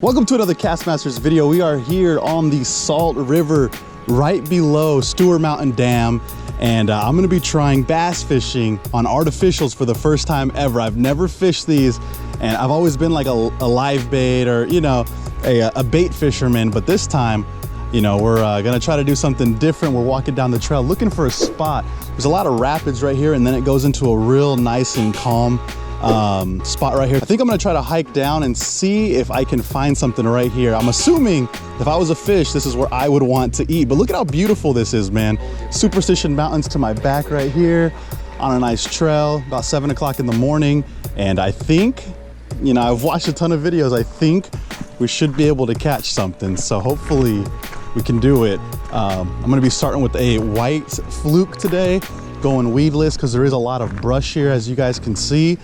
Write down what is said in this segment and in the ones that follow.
Welcome to another Castmasters video. We are here on the Salt River right below Stewart Mountain Dam, and I'm gonna be trying bass fishing on artificials for the first time ever. I've never fished these, and I've always been like a live bait or, you know, a bait fisherman, but this time, you know, we're gonna try to do something different. We're walking down the trail looking for a spot. There's a lot of rapids right here, and then it goes into a real nice and calm spot right here. I think I'm gonna try to hike down and see if I can find something right here. I'm assuming if I was a fish, this is where I would want to eat, but look at how beautiful this is, man. Superstition Mountains to my back right here on a nice trail, about 7 o'clock in the morning. And I think, you know, I've watched a ton of videos. I think we should be able to catch something. So hopefully we can do it. I'm gonna be starting with a white fluke today, going weedless because there is a lot of brush here, as you guys can see.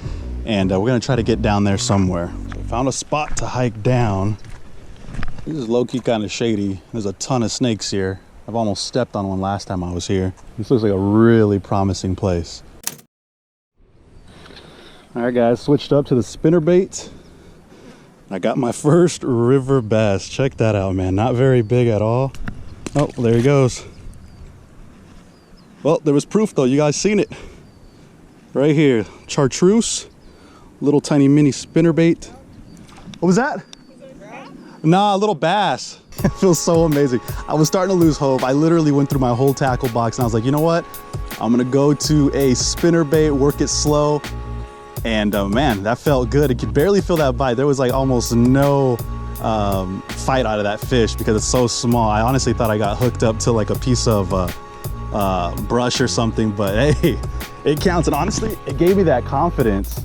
And we're gonna try to get down there somewhere. So I found a spot to hike down. This is low-key kind of shady. There's a ton of snakes here. I've almost stepped on one last time I was here. This looks like a really promising place. All right, guys, switched up to the spinnerbait. I got my first river bass. Check that out, man. Not very big at all. Oh, there he goes. Well, there was proof though. You guys seen it right here. Chartreuse. Little tiny mini spinnerbait. What was that? Nah, a little bass. It feels so amazing. I was starting to lose hope. I literally went through my whole tackle box and I was like, you know what? I'm gonna go to a spinnerbait, work it slow. And man, that felt good. It could barely feel that bite. There was like almost no fight out of that fish because it's so small. I honestly thought I got hooked up to like a piece of brush or something, but hey, it counts. And honestly, it gave me that confidence.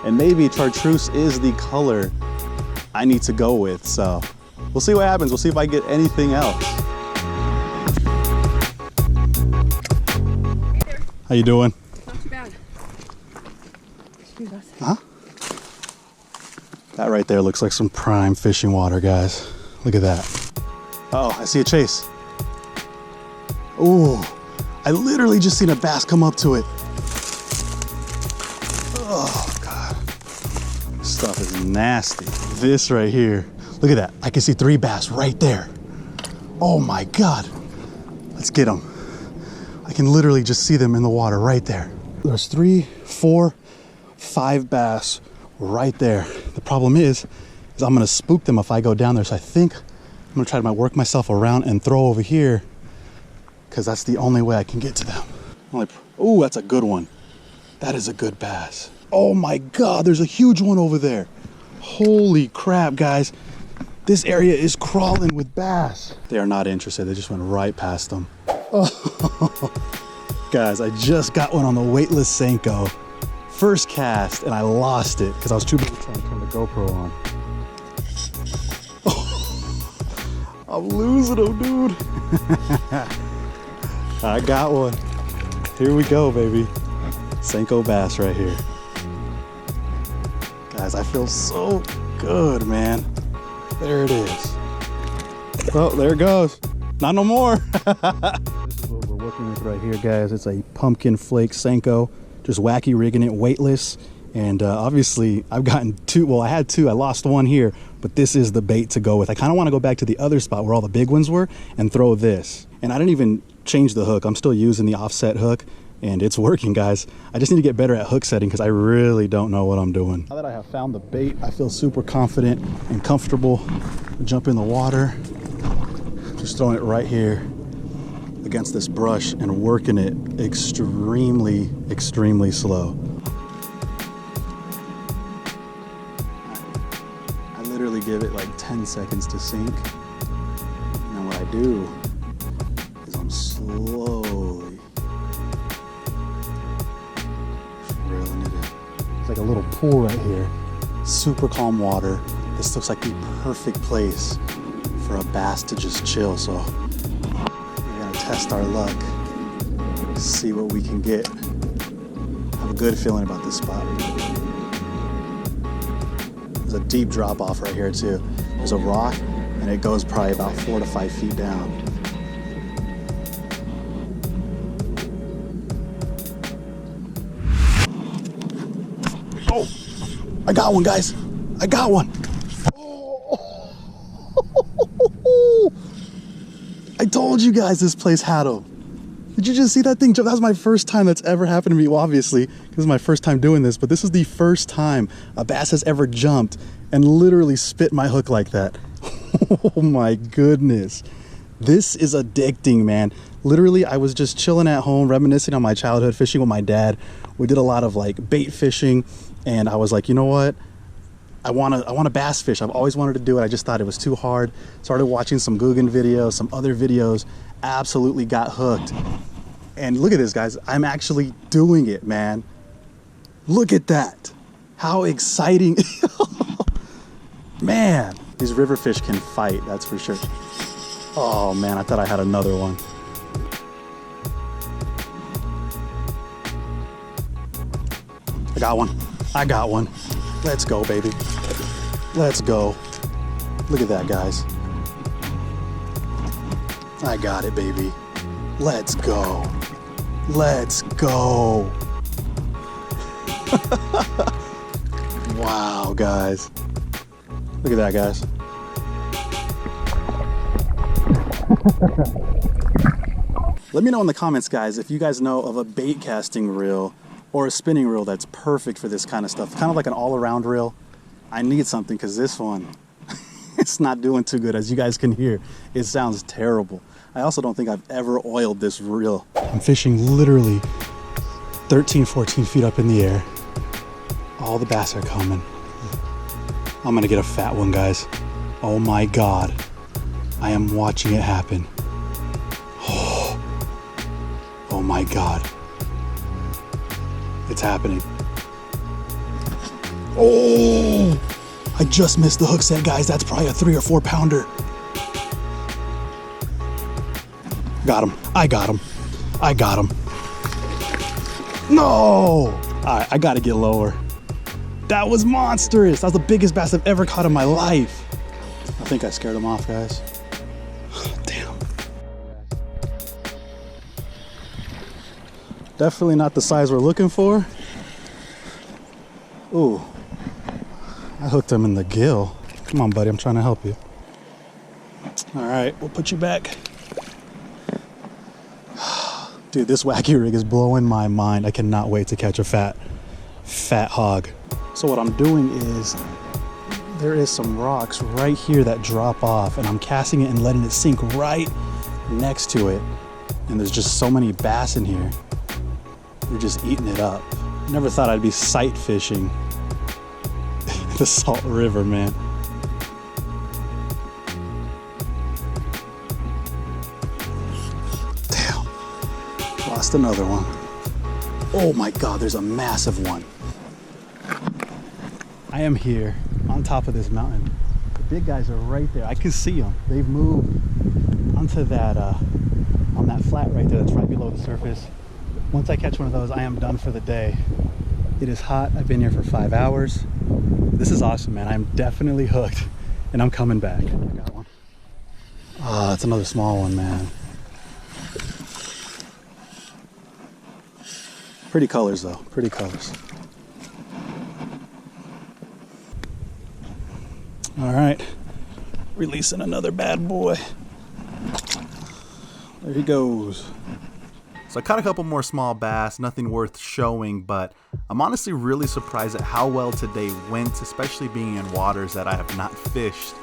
And maybe chartreuse is the color I need to go with. So we'll see what happens. We'll see if I get anything else. Hey there. How you doing? Not too bad. Excuse us. Huh? That right there looks like some prime fishing water, guys. Look at that. Oh, I see a chase. Ooh, I literally just seen a bass come up to it. Oh, God. This stuff is nasty. This right here. Look at that. I can see 3 bass right there. Oh my God. Let's get them. I can literally just see them in the water right there. There's 3, 4, 5 bass right there. The problem is I'm gonna spook them if I go down there. So I think I'm gonna try to work myself around and throw over here because that's the only way I can get to them. Oh, that's a good one. That is a good bass. Oh my God, there's a huge one over there. Holy crap, guys. This area is crawling with bass. They are not interested. They just went right past them. Oh. Guys, I just got one on the weightless Senko. First cast, and I lost it because I was too busy trying to turn the GoPro on. Oh, I'm losing them, dude. I got one. Here we go, baby. Senko bass right here. Guys, I feel so good, man. There it is. Oh, there it goes. Not no more. This is what we're working with right here, guys. It's a pumpkin flake Senko. Just wacky rigging it, weightless. And obviously I've gotten 2, well, I had 2, I lost 1 here, but this is the bait to go with. I kind of want to go back to the other spot where all the big ones were and throw this. And I didn't even change the hook. I'm still using the offset hook and it's working, guys. I just need to get better at hook setting because I really don't know what I'm doing. Now that I have found the bait, I feel super confident and comfortable. Jump in the water, just throwing it right here against this brush and working it extremely, extremely slow. I literally give it like 10 seconds to sink. And then what I do is I'm slowly reeling it in. It's like a little pool right here. Super calm water. This looks like the perfect place for a bass to just chill. So test our luck, see what we can get. I have a good feeling about this spot. There's a deep drop off right here too. There's a rock and it goes probably about 4 to 5 feet down. Oh, I got one, guys. I got one. Oh. told you guys this place had them. Did you just see that thing jump? That was my first time that's ever happened to me. Well, obviously, this is my first time doing this, but this is the first time a bass has ever jumped and literally spit my hook like that. Oh my goodness. This is addicting, man. Literally, I was just chilling at home, reminiscing on my childhood, fishing with my dad. We did a lot of like bait fishing, and I was like, you know what? I want to bass fish. I've always wanted to do it. I just thought it was too hard. Started watching some Guggen videos, some other videos. Absolutely got hooked. And look at this, guys. I'm actually doing it, man. Look at that. How exciting. Man, these river fish can fight, that's for sure. Oh man, I thought I had another one. I got one. I got one. Let's go, baby. Let's go. Look at that, guys. I got it, baby. Let's go. Let's go. Wow, guys. Look at that, guys. Let me know in the comments, guys, if you guys know of a bait casting reel or a spinning reel that's perfect for this kind of stuff. Kind of like an all-around reel. I need something because this one, it's not doing too good. As you guys can hear, it sounds terrible. I also don't think I've ever oiled this reel. I'm fishing literally 13, 14 feet up in the air. All the bass are coming. I'm gonna get a fat one, guys. Oh my God. I am watching it happen. Oh my God. It's happening. Oh! I just missed the hook set, guys. That's probably a 3 or 4 pounder. Got him. I got him. I got him. No! All right, I gotta get lower. That was monstrous. That was the biggest bass I've ever caught in my life. I think I scared him off, guys. Damn. Definitely not the size we're looking for. Ooh. I hooked him in the gill. Come on, buddy. I'm trying to help you. All right, we'll put you back. Dude, this wacky rig is blowing my mind. I cannot wait to catch a fat hog. So what I'm doing is, there is some rocks right here that drop off, and I'm casting it and letting it sink right next to it. And there's just so many bass in here. They're just eating it up. Never thought I'd be sight fishing the Salt River, man. Lost another one. Oh my God, there's a massive one. I am here on top of this mountain. The big guys are right there. I can see them. They've moved onto that, on that flat right there that's right below the surface. Once I catch one of those, I am done for the day. It is hot. I've been here for 5 hours. This is awesome, man. I'm definitely hooked, and I'm coming back. I got one. Ah, it's another small one, man. Pretty colors though, pretty colors. All right, releasing another bad boy. There he goes. So I caught a couple more small bass, nothing worth showing, but I'm honestly really surprised at how well today went, especially being in waters that I have not fished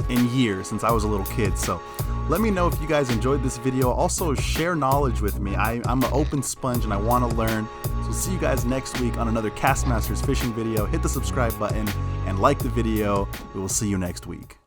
in years since I was a little kid. So let me know if you guys enjoyed this video. Also share knowledge with me. I'm an open sponge and I want to learn. So see you guys next week on another Castmasters fishing video. Hit the subscribe button and like the video. We will see you next week.